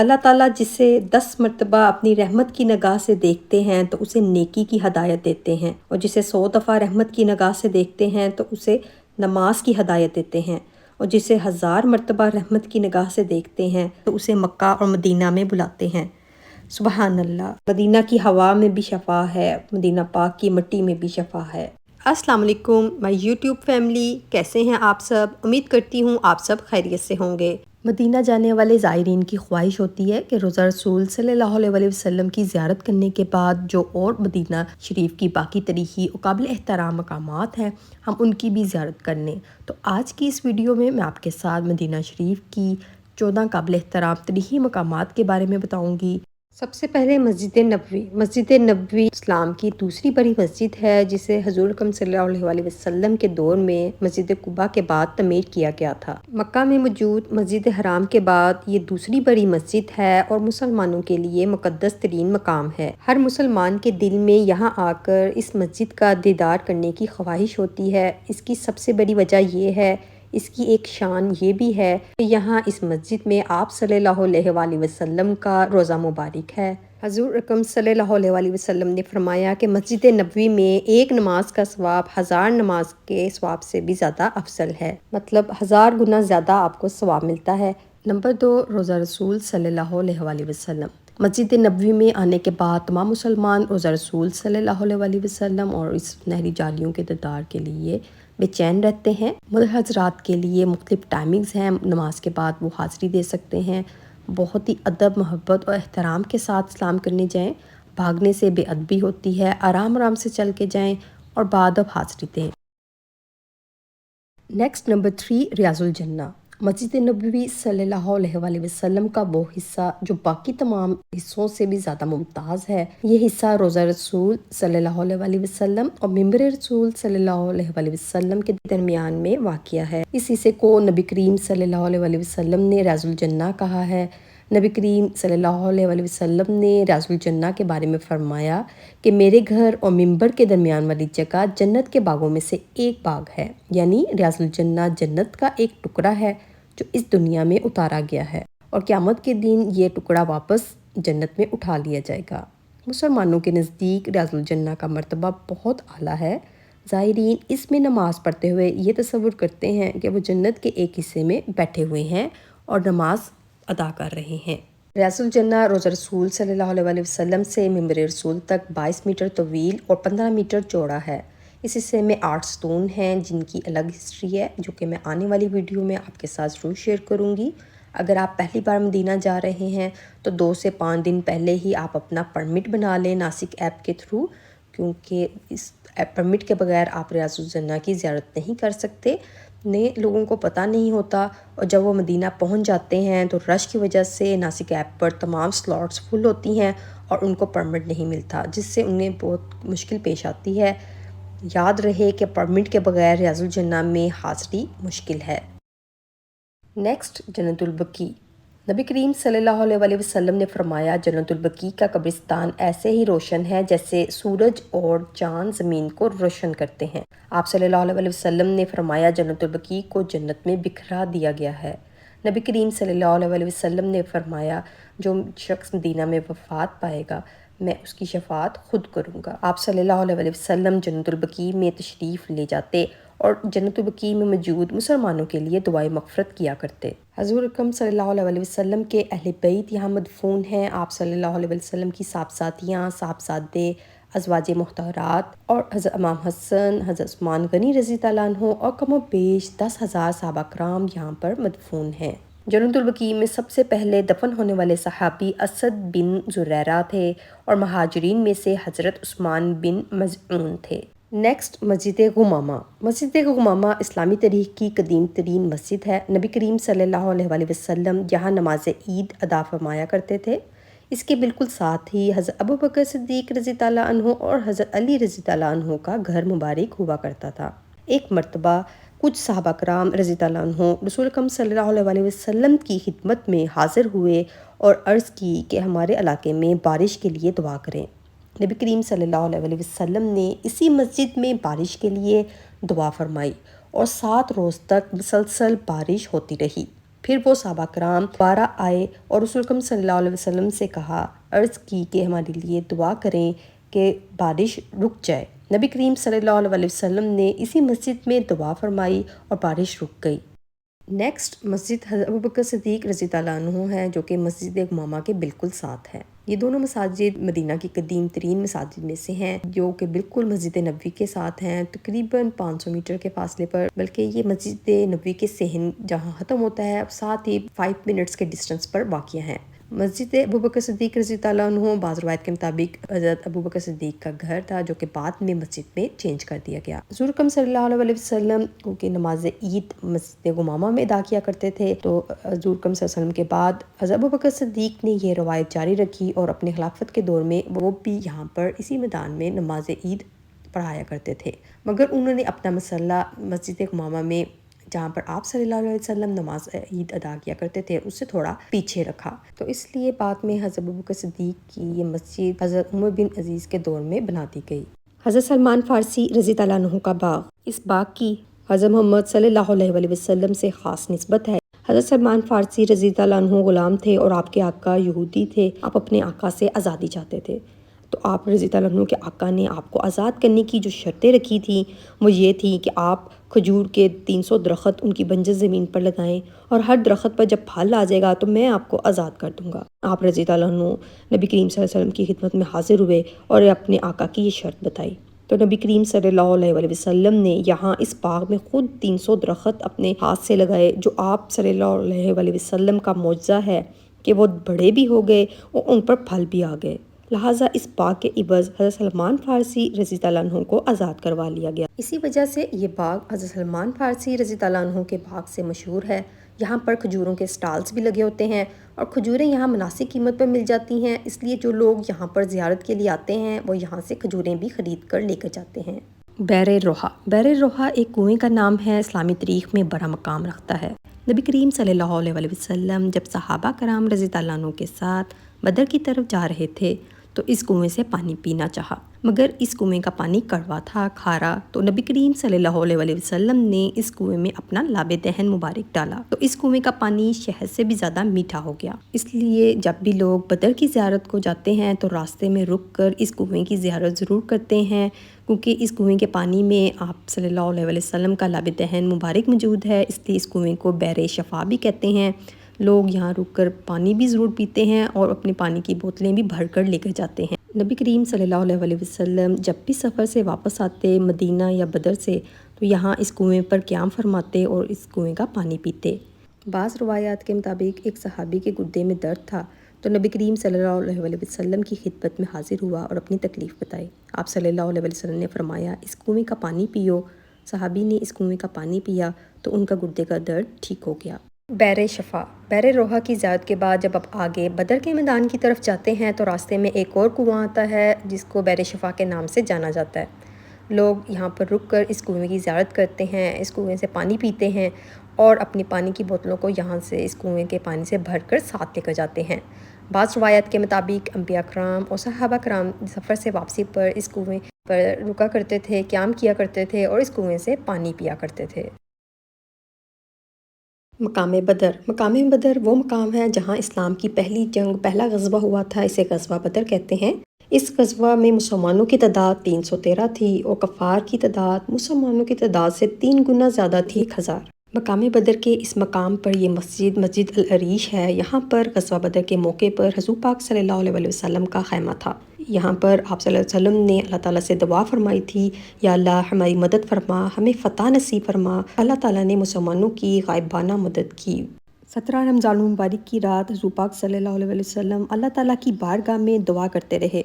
اللہ تعالیٰ جسے 10 مرتبہ اپنی رحمت کی نگاہ سے دیکھتے ہیں تو اسے نیکی کی ہدایت دیتے ہیں، اور جسے 100 دفعہ رحمت کی نگاہ سے دیکھتے ہیں تو اسے نماز کی ہدایت دیتے ہیں، اور جسے 1000 مرتبہ رحمت کی نگاہ سے دیکھتے ہیں تو اسے مکہ اور مدینہ میں بلاتے ہیں۔ سبحان اللہ، مدینہ کی ہوا میں بھی شفا ہے، مدینہ پاک کی مٹی میں بھی شفا ہے۔ السلام علیکم مائی یوٹیوب فیملی، کیسے ہیں آپ سب؟ امید کرتی ہوں آپ سب خیریت سے ہوں گے۔ مدینہ جانے والے زائرین کی خواہش ہوتی ہے کہ روزہ رسول صلی اللہ علیہ وسلم کی زیارت کرنے کے بعد جو اور مدینہ شریف کی باقی تاریخی اور قابل احترام مقامات ہیں ہم ان کی بھی زیارت کر لیں۔ تو آج کی اس ویڈیو میں آپ کے ساتھ مدینہ شریف کی 14 قابل احترام تاریخی مقامات کے بارے میں بتاؤں گی۔ سب سے پہلے مسجد نبوی۔ مسجد نبوی اسلام کی دوسری بڑی مسجد ہے جسے حضور اکرم صلی اللہ علیہ وسلم کے دور میں مسجد قباء کے بعد تعمیر کیا گیا تھا۔ مکہ میں موجود مسجد حرام کے بعد یہ دوسری بڑی مسجد ہے اور مسلمانوں کے لیے مقدس ترین مقام ہے۔ ہر مسلمان کے دل میں یہاں آ کر اس مسجد کا دیدار کرنے کی خواہش ہوتی ہے۔ اس کی سب سے بڑی وجہ یہ ہے، اس کی ایک شان یہ بھی ہے کہ یہاں اس مسجد میں آپ صلی اللہ علیہ وآلہ وسلم کا روضہ مبارک ہے۔ حضور اکرم صلی اللہ علیہ وآلہ وسلم نے فرمایا کہ مسجد نبوی میں ایک نماز کا ثواب 1000 نماز کے ثواب سے بھی زیادہ افضل ہے، مطلب 1000 گنا زیادہ آپ کو ثواب ملتا ہے۔ نمبر 2، روضہ رسول صلی اللہ علیہ وآلہ وسلم۔ مسجد نبوی میں آنے کے بعد تمام مسلمان روضہ رسول صلی اللہ علیہ وآلہ وسلم اور اس سنہری جالیوں کے دیدار کے لیے بے چین رہتے ہیں۔ ملک حضرات کے لیے مختلف ٹائمنگز ہیں، نماز کے بعد وہ حاضری دے سکتے ہیں۔ بہت ہی ادب، محبت اور احترام کے ساتھ سلام کرنے جائیں، بھاگنے سے بے ادبی ہوتی ہے، آرام آرام سے چل کے جائیں اور بادب حاضری دیں۔ نیکسٹ نمبر 3، ریاض الجنہ۔ مسجد نبوی صلی اللہ علیہ وآلہ وسلم کا وہ حصہ جو باقی تمام حصوں سے بھی زیادہ ممتاز ہے، یہ حصہ روضہ رسول صلی اللہ علیہ وآلہ وسلم اور منبر رسول صلی اللہ علیہ وآلہ وسلم کے درمیان میں واقع ہے۔ اس حصے کو نبی کریم صلی اللہ علیہ وآلہ وسلم نے ریاض الجنہ کہا ہے۔ نبی کریم صلی اللہ علیہ وآلہ وسلم نے ریاض الجنہ کے بارے میں فرمایا کہ میرے گھر اور منبر کے درمیان والی جگہ جنت کے باغوں میں سے ایک باغ ہے، یعنی ریاض الجنہ جنت کا ایک ٹکڑا ہے جو اس دنیا میں اتارا گیا ہے، اور قیامت کے دن یہ ٹکڑا واپس جنت میں اٹھا لیا جائے گا۔ مسلمانوں کے نزدیک ریاض الجنہ کا مرتبہ بہت اعلیٰ ہے۔ زائرین اس میں نماز پڑھتے ہوئے یہ تصور کرتے ہیں کہ وہ جنت کے ایک حصے میں بیٹھے ہوئے ہیں اور نماز ادا کر رہے ہیں۔ ریاض الجنہ روضہ رسول صلی اللہ علیہ وآلہ وسلم سے منبر رسول تک 22 میٹر طویل اور 15 میٹر چوڑا ہے۔ اس حصے میں 8 ستون ہیں جن کی الگ ہسٹری ہے جو کہ میں آنے والی ویڈیو میں آپ کے ساتھ ضرور شیئر کروں گی۔ اگر آپ پہلی بار مدینہ جا رہے ہیں تو 2 سے 5 دن پہلے ہی آپ اپنا پرمٹ بنا لیں ناسک ایپ کے تھرو، کیونکہ اس پرمٹ کے بغیر آپ ریاض الجنہ کی زیارت نہیں کر سکتے۔ نئے لوگوں کو پتہ نہیں ہوتا، اور جب وہ مدینہ پہنچ جاتے ہیں تو رش کی وجہ سے ناسک ایپ پر تمام سلاٹس فل ہوتی ہیں اور ان کو پرمٹ نہیں ملتا، جس سے انہیں بہت مشکل پیش آتی ہے۔ یاد رہے کہ پرمٹ کے بغیر ریاض الجنہ میں حاضری مشکل ہے۔ نیکسٹ، جنت البقیع۔ نبی کریم صلی اللہ علیہ وآلہ وسلم نے فرمایا جنت البقیع کا قبرستان ایسے ہی روشن ہے جیسے سورج اور چاند زمین کو روشن کرتے ہیں۔ آپ صلی اللہ علیہ وآلہ وسلم نے فرمایا جنت البقیع کو جنت میں بکھرا دیا گیا ہے۔ نبی کریم صلی اللہ علیہ وآلہ وسلم نے فرمایا جو شخص مدینہ میں وفات پائے گا میں اس کی شفاعت خود کروں گا۔ آپ صلی اللہ علیہ وآلہ وسلم جنت البقیع میں تشریف لے جاتے اور جنت البقیع میں موجود مسلمانوں کے لیے دعائے مغفرت کیا کرتے۔ حضور اکرم صلی اللہ علیہ وسلم کے اہل بیت یہاں مدفون ہیں۔ آپ صلی اللہ علیہ وسلم کی صاحبزادیاں، صاحبزادے، ازواج مطہرات اور حضرت امام حسن، حضرت عثمان غنی رضی اللہ عنہ اور کم و بیش 10,000 صحابہ کرام یہاں پر مدفون ہیں۔ جنت البقیع میں سب سے پہلے دفن ہونے والے صحابی اسد بن زریرہ تھے اور مہاجرین میں سے حضرت عثمان بن مظعون تھے۔ نیکسٹ، مسجد غمامہ۔ مسجد غمامہ اسلامی تاریخ کی قدیم ترین مسجد ہے۔ نبی کریم صلی اللہ علیہ وآلہ وسلم یہاں نماز عید ادا فرمایا کرتے تھے۔ اس کے بالکل ساتھ ہی حضرت ابوبکر صدیق رضی اللہ عنہ اور حضرت علی رضی اللہ عنہ کا گھر مبارک ہوا کرتا تھا۔ ایک مرتبہ کچھ صحابہ کرام رضی اللہ عنہ رسول اکرم صلی اللہ علیہ وآلہ وسلم کی خدمت میں حاضر ہوئے اور عرض کی کہ ہمارے علاقے میں بارش کے لیے دعا کریں۔ نبی کریم صلی اللہ علیہ وآلہ وسلم نے اسی مسجد میں بارش کے لیے دعا فرمائی اور 7 روز تک مسلسل بارش ہوتی رہی۔ پھر وہ صحابہ کرام دوبارہ آئے اور رسول اکرم صلی اللہ علیہ وسلم سے کہا، عرض کی کہ ہمارے لیے دعا کریں کہ بارش رک جائے۔ نبی کریم صلی اللہ علیہ وسلم نے اسی مسجد میں دعا فرمائی اور بارش رک گئی۔ نیکسٹ مسجد حضرت ابوبکر صدیق رضی اللہ عنہ ہے، جو کہ مسجد امامہ کے بالکل ساتھ ہے۔ یہ دونوں مساجد مدینہ کی قدیم ترین مساجد میں سے ہیں، جو کہ بالکل مسجد نبوی کے ساتھ ہیں، تقریباً 500 میٹر کے فاصلے پر، بلکہ یہ مسجد نبوی کے صحن جہاں ختم ہوتا ہے ساتھ ہی 5 منٹس کے ڈسٹنس پر واقع ہے۔ مسجد ابوبکر صدیق رضی اللہ عنہ بعض روایت کے مطابق حضرت ابوبکر صدیق کا گھر تھا، جو کہ بعد میں مسجد میں چینج کر دیا گیا۔ حضور اکرم صلی اللہ علیہ وسلم کیونکہ نماز عید مسجد امامہ میں ادا کیا کرتے تھے، تو حضور اکرم صلی اللہ علیہ وسلم کے بعد حضرت ابوبکر صدیق نے یہ روایت جاری رکھی اور اپنے خلافت کے دور میں وہ بھی یہاں پر اسی میدان میں نماز عید پڑھایا کرتے تھے، مگر انہوں نے اپنا مسلح مسجد امامہ میں جہاں پر آپ صلی اللہ علیہ وسلم نماز عید ادا کیا کرتے تھے اس سے تھوڑا پیچھے رکھا، تو اس لیے بعد میں حضرت ابوبکر صدیق کی یہ مسجد حضرت عمر بن عزیز کے دور میں بنا دی گئی۔ حضرت سلمان فارسی رضی اللہ عنہ کا باغ، اس باغ کی حضرت محمد صلی اللہ علیہ وسلم سے خاص نسبت ہے۔ حضرت سلمان فارسی رضی اللہ عنہ غلام تھے اور آپ کے آقا یہودی تھے، آپ اپنے آقا سے آزادی چاہتے تھے، تو آپ رضی اللہ عنہ کے آقا نے آپ کو آزاد کرنے کی جو شرطیں رکھی تھیں وہ یہ تھی کہ آپ کھجور کے 300 درخت ان کی بنجر زمین پر لگائیں، اور ہر درخت پر جب پھل آ جائے گا تو میں آپ کو آزاد کر دوں گا۔ آپ رضی اللہ عنہ نبی کریم صلی اللہ علیہ وسلم کی خدمت میں حاضر ہوئے اور اپنے آقا کی یہ شرط بتائی، تو نبی کریم صلی اللہ علیہ وسلم نے یہاں اس باغ میں خود 300 درخت اپنے ہاتھ سے لگائے، جو آپ صلی اللہ علیہ وسلم کا معجزہ ہے کہ وہ بڑے بھی ہو گئے اور ان پر پھل بھی آ گئے، لہٰذا اس باغ کے عوض حضرت سلمان فارسی رضی اللہ عنہ کو آزاد کروا لیا گیا۔ اسی وجہ سے یہ باغ حضرت سلمان فارسی رضی اللہ عنہ کے باغ سے مشہور ہے۔ یہاں پر کھجوروں کے سٹالز بھی لگے ہوتے ہیں اور کھجوریں یہاں مناسب قیمت پر مل جاتی ہیں، اس لیے جو لوگ یہاں پر زیارت کے لیے آتے ہیں وہ یہاں سے کھجوریں بھی خرید کر لے کر جاتے ہیں۔ بئر روحا، بئر روحا ایک کنویں کا نام ہے، اسلامی تاریخ میں بڑا مقام رکھتا ہے۔ نبی کریم صلی اللہ علیہ وسلم جب صحابہ کرام رضی اللہ عنہ کے ساتھ بدر کی طرف جا رہے تھے تو اس کنویں سے پانی پینا چاہا، مگر اس کنویں کا پانی کڑوا تھا، کھارا، تو نبی کریم صلی اللہ علیہ وسلم نے اس کنویں میں اپنا لاب دہن مبارک ڈالا، تو اس کنویں کا پانی شہد سے بھی زیادہ میٹھا ہو گیا۔ اس لیے جب بھی لوگ بدر کی زیارت کو جاتے ہیں تو راستے میں رک کر اس کنویں کی زیارت ضرور کرتے ہیں، کیونکہ اس کنویں کے پانی میں آپ صلی اللہ علیہ وسلم کا لاب دہن مبارک موجود ہے، اس لیے اس کنویں کو بئر شفا بھی کہتے ہیں۔ لوگ یہاں رک کر پانی بھی ضرور پیتے ہیں اور اپنی پانی کی بوتلیں بھی بھر کر لے کر جاتے ہیں۔ نبی کریم صلی اللہ علیہ وسلم جب بھی سفر سے واپس آتے مدینہ یا بدر سے تو یہاں اس کنویں پر قیام فرماتے اور اس کنویں کا پانی پیتے۔ بعض روایات کے مطابق ایک صحابی کے گردے میں درد تھا تو نبی کریم صلی اللہ علیہ وسلم کی خدمت میں حاضر ہوا اور اپنی تکلیف بتائی۔ آپ صلی اللہ علیہ وسلم نے فرمایا اس کنویں کا پانی پیو۔ صحابی نے اس کنویں کا پانی پیا تو ان کا گردے کا درد ٹھیک ہو گیا۔ بئر شفا، بئر روحا کی زیارت کے بعد جب آپ آگے بدر کے میدان کی طرف جاتے ہیں تو راستے میں ایک اور کنواں آتا ہے جس کو بئر شفا کے نام سے جانا جاتا ہے۔ لوگ یہاں پر رک کر اس کنویں کی زیارت کرتے ہیں، اس کنویں سے پانی پیتے ہیں اور اپنی پانی کی بوتلوں کو یہاں سے اس کنویں کے پانی سے بھر کر ساتھ لے کر جاتے ہیں۔ بعض روایات کے مطابق انبیاء کرام اور صحابہ کرام سفر سے واپسی پر اس کنویں پر رکا کرتے تھے، قیام کیا کرتے تھے اور اس کنویں سے پانی پیا کرتے تھے۔ مقام بدر، مقام بدر وہ مقام ہے جہاں اسلام کی پہلی جنگ، پہلا غزوہ ہوا تھا، اسے غزوہ بدر کہتے ہیں۔ اس غزوہ میں مسلمانوں کی تعداد 313 تھی اور کفار کی تعداد مسلمانوں کی تعداد سے 3 گنا زیادہ تھی، 1000۔ مقام بدر کے اس مقام پر یہ مسجد مسجد العریش ہے، یہاں پر غزوہ بدر کے موقع پر حضور پاک صلی اللہ علیہ وسلم کا خیمہ تھا۔ یہاں پر آپ صلی اللہ علیہ وسلم نے اللہ تعالیٰ سے دعا فرمائی تھی، یا اللہ ہماری مدد فرما، ہمیں فتح نصیب فرما۔ اللہ تعالیٰ نے مسلمانوں کی غائبانہ مدد کی۔ 17 رمضان المبارک کی رات حضور پاک صلی اللہ علیہ وسلم اللہ تعالیٰ کی بارگاہ میں دعا کرتے رہے۔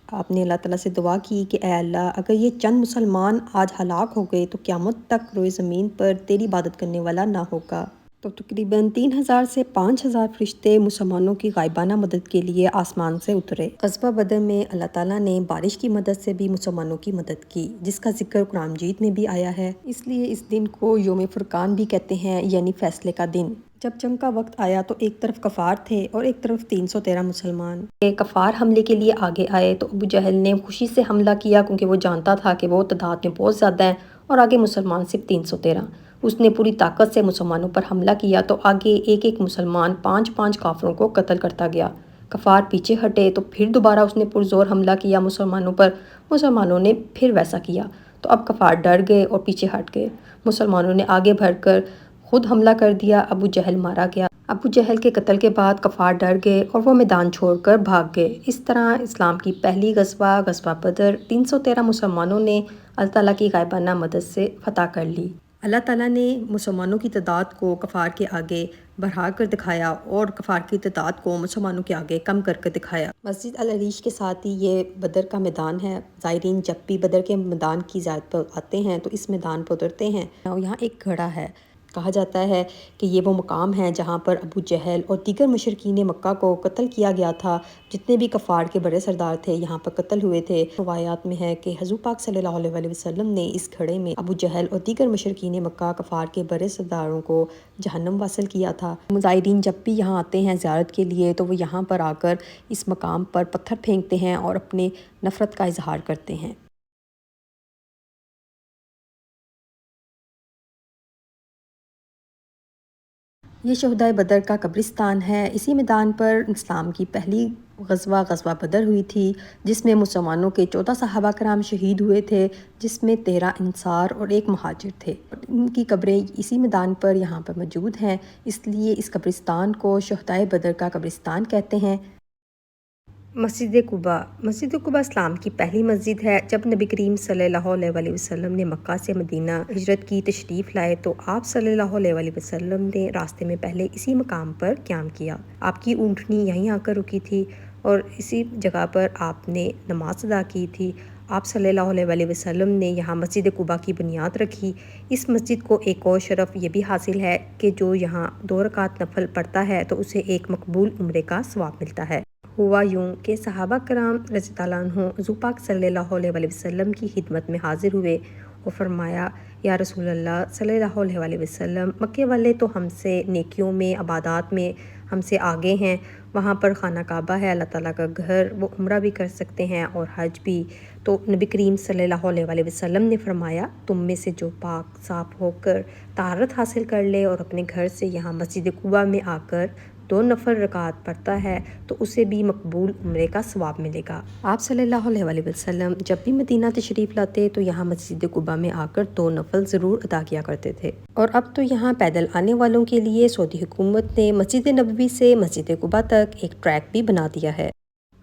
آپ نے اللہ تعالیٰ سے دعا کی کہ اے اللہ، اگر یہ چند مسلمان آج ہلاک ہو گئے تو قیامت تک روئے زمین پر تیری عبادت کرنے والا نہ ہوگا۔ تو تقریباً 3000 سے 5000 فرشتے مسلمانوں کی غائبانہ مدد کے لیے آسمان سے اترے۔ غزوہ بدر میں اللہ تعالیٰ نے بارش کی مدد سے بھی مسلمانوں کی مدد کی، جس کا ذکر قرآن مجید میں بھی آیا ہے، اس لیے اس دن کو یوم فرقان بھی کہتے ہیں، یعنی فیصلے کا دن۔ جب جنگ کا وقت آیا تو ایک طرف کفار تھے اور ایک طرف 313 مسلمان۔ کفار حملے کے لیے آگے آئے تو ابو جہل نے خوشی سے حملہ کیا، کیونکہ وہ جانتا تھا کہ وہ تعداد میں بہت زیادہ ہیں اور آگے مسلمان صرف 313۔ اس نے پوری طاقت سے مسلمانوں پر حملہ کیا تو آگے ایک ایک مسلمان 5 کافروں کو قتل کرتا گیا۔ کفار پیچھے ہٹے تو پھر دوبارہ اس نے پرزور حملہ کیا مسلمانوں پر، مسلمانوں نے پھر ویسا کیا تو اب کفار ڈر گئے اور پیچھے ہٹ گئے۔ مسلمانوں نے آگے بڑھ کر خود حملہ کر دیا، ابو جہل مارا گیا۔ ابو جہل کے قتل کے بعد کفار ڈر گئے اور وہ میدان چھوڑ کر بھاگ گئے۔ اس طرح اسلام کی پہلی غزوہ بدر 313 مسلمانوں نے اللہ تعالیٰ کی غائبانہ مدد سے فتح کر لی۔ اللہ تعالیٰ نے مسلمانوں کی تعداد کو کفار کے آگے بڑھا کر دکھایا اور کفار کی تعداد کو مسلمانوں کے آگے کم کر کے دکھایا۔ مسجد العریش کے ساتھ ہی یہ بدر کا میدان ہے۔ زائرین جب بھی بدر کے میدان کی زیارت پر آتے ہیں تو اس میدان پر اترتے ہیں۔ اور یہاں ایک گھڑا ہے، کہا جاتا ہے کہ یہ وہ مقام ہے جہاں پر ابو جہل اور دیگر مشرکین مکہ کو قتل کیا گیا تھا۔ جتنے بھی کفار کے بڑے سردار تھے یہاں پر قتل ہوئے تھے۔ روایات میں ہے کہ حضور پاک صلی اللہ علیہ وسلم نے اس گھڑے میں ابو جہل اور دیگر مشرکین مکہ کفار کے بڑے سرداروں کو جہنم واصل کیا تھا۔ مزائرین جب بھی یہاں آتے ہیں زیارت کے لیے تو وہ یہاں پر آ کر اس مقام پر پتھر پھینکتے ہیں اور اپنے نفرت کا اظہار کرتے ہیں۔ یہ شہدائے بدر کا قبرستان ہے۔ اسی میدان پر اسلام کی پہلی غزوہ بدر ہوئی تھی، جس میں مسلمانوں کے 14 صحابہ کرام شہید ہوئے تھے، جس میں 13 انصار اور 1 مہاجر تھے۔ ان کی قبریں اسی میدان پر یہاں پر موجود ہیں، اس لیے اس قبرستان کو شہدائے بدر کا قبرستان کہتے ہیں۔ مسجد قباء اسلام کی پہلی مسجد ہے۔ جب نبی کریم صلی اللہ علیہ وسلم نے مکہ سے مدینہ ہجرت کی تشریف لائے تو آپ صلی اللہ علیہ وسلم نے راستے میں پہلے اسی مقام پر قیام کیا۔ آپ کی اونٹنی یہیں آ کر رکی تھی اور اسی جگہ پر آپ نے نماز ادا کی تھی۔ آپ صلی اللہ علیہ وسلم نے یہاں مسجد قباء کی بنیاد رکھی۔ اس مسجد کو ایک اور شرف یہ بھی حاصل ہے کہ جو یہاں 2 رکعت نفل پڑھتا ہے تو اسے ایک مقبول عمرے کا ثواب ملتا ہے۔ ہوا یوں کہ صحابہ کرام رضی اللہ عنہ حضور پاک صلی اللہ علیہ وسلم کی خدمت میں حاضر ہوئے اور فرمایا، یا رسول اللہ صلی اللہ علیہ وسلم، مکے والے تو ہم سے نیکیوں میں، عبادات میں ہم سے آگے ہیں، وہاں پر خانہ کعبہ ہے اللہ تعالیٰ کا گھر، وہ عمرہ بھی کر سکتے ہیں اور حج بھی۔ تو نبی کریم صلی اللہ علیہ وسلم نے فرمایا، تم میں سے جو پاک صاف ہو کر طہارت حاصل کر لے اور اپنے گھر سے یہاں مسجد قباء میں آ کر 2 نفل رکعت پڑھتا ہے تو اسے بھی مقبول عمرے کا ثواب ملے گا۔ آپ صلی اللہ علیہ وسلم جب بھی مدینہ تشریف لاتے تو یہاں مسجد قباء میں آ کر 2 نفل ضرور ادا کیا کرتے تھے۔ اور اب تو یہاں پیدل آنے والوں کے لیے سعودی حکومت نے مسجد نبوی سے مسجد قباء تک ایک ٹریک بھی بنا دیا ہے۔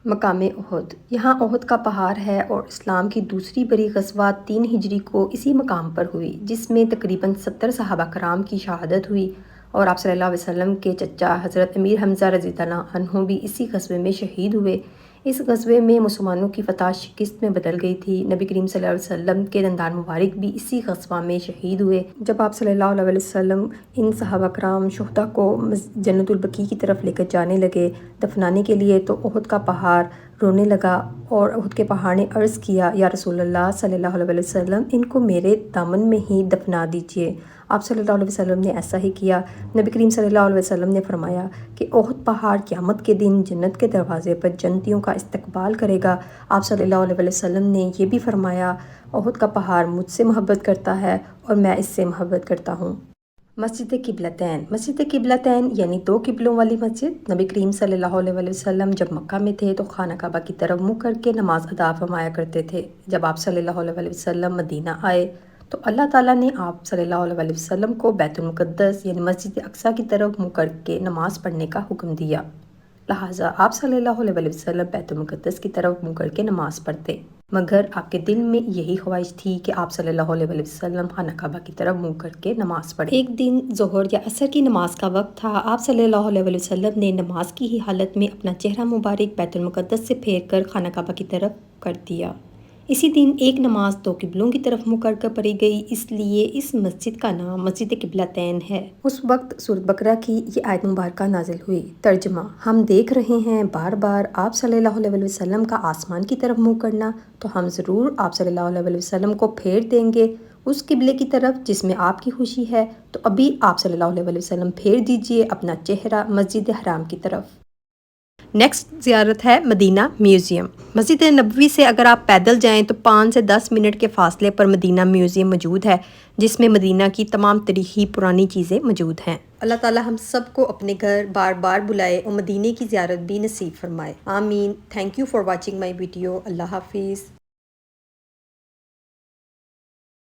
مقام احد، یہاں احد کا پہاڑ ہے اور اسلام کی دوسری بڑی غزوہ 3 ہجری کو اسی مقام پر ہوئی، جس میں تقریباً 70 صحابہ کرام کی شہادت ہوئی اور آپ صلی اللہ علیہ وسلم کے چچا حضرت امیر حمزہ رضی اللہ عنہ بھی اسی غزوے میں شہید ہوئے۔ اس غزوے میں مسلمانوں کی فتح شکست میں بدل گئی تھی۔ نبی کریم صلی اللہ علیہ وسلم کے دندان مبارک بھی اسی غزوہ میں شہید ہوئے۔ جب آپ صلی اللہ علیہ وسلم ان صحابہ کرام شہداء کو جنت البقیع کی طرف لے کر جانے لگے دفنانے کے لیے تو احد کا پہاڑ رونے لگا اور احد کے پہاڑ نے عرض کیا، یا رسول اللہ صلی اللہ علیہ وسلم، ان کو میرے دامن میں ہی دفنا دیجیے۔ آپ صلی اللہ علیہ وسلم نے ایسا ہی کیا۔ نبی کریم صلی اللہ علیہ وسلم نے فرمایا کہ احد پہاڑ قیامت کے دن جنت کے دروازے پر جنتیوں کا استقبال کرے گا۔ آپ صلی اللہ علیہ وسلم نے یہ بھی فرمایا، احد کا پہاڑ مجھ سے محبت کرتا ہے اور میں اس سے محبت کرتا ہوں۔ مسجد قبلتین یعنی 2 قبلوں والی مسجد۔ نبی کریم صلی اللہ علیہ وسلم جب مکہ میں تھے تو خانہ کعبہ کی طرف منہ کر کے نماز ادا فرمایا کرتے تھے۔ جب آپ صلی اللہ علیہ وسلم مدینہ آئے تو اللہ تعالیٰ نے آپ صلی اللہ علیہ وسلم کو بیت المقدس یعنی مسجد اقصیٰ کی طرف منہ کر کے نماز پڑھنے کا حکم دیا، لہٰذا آپ صلی اللہ علیہ وسلم بیت المقدس کی طرف منہ کر کے نماز پڑھتے، مگر آپ کے دل میں یہی خواہش تھی کہ آپ صلی اللہ علیہ وسلم خانہ کعبہ کی طرف منہ کر کے نماز پڑھیں۔ ایک دن ظہر یا عصر کی نماز کا وقت تھا۔ آپ صلی اللہ علیہ وسلم نے نماز کی ہی حالت میں اپنا چہرہ مبارک بیت المقدس سے پھیر کر خانہ کعبہ کی طرف کر دیا۔ اسی دن ایک نماز 2 قبلوں کی طرف منہ کر کر پڑھی گئی، اس لیے اس مسجد کا نام مسجد قبلتین ہے۔ اس وقت سورۃ بقرہ کی یہ آیت مبارکہ نازل ہوئی۔ ترجمہ: ہم دیکھ رہے ہیں بار بار آپ صلی اللہ علیہ وسلم کا آسمان کی طرف منہ کرنا، تو ہم ضرور آپ صلی اللہ علیہ وسلم کو پھیر دیں گے اس قبلے کی طرف جس میں آپ کی خوشی ہے، تو ابھی آپ صلی اللہ علیہ وسلم پھیر دیجئے اپنا چہرہ مسجد حرام کی طرف۔ نیکسٹ زیارت ہے مدینہ میوزیم۔ مسجد نبوی سے اگر آپ پیدل جائیں تو 5 سے 10 منٹ کے فاصلے پر مدینہ میوزیم موجود ہے، جس میں مدینہ کی تمام تاریخی پرانی چیزیں موجود ہیں۔ اللہ تعالی ہم سب کو اپنے گھر بار بار بلائے اور مدینے کی زیارت بھی نصیب فرمائے، آمین۔ Thank you for watching my video. Allah حافظ۔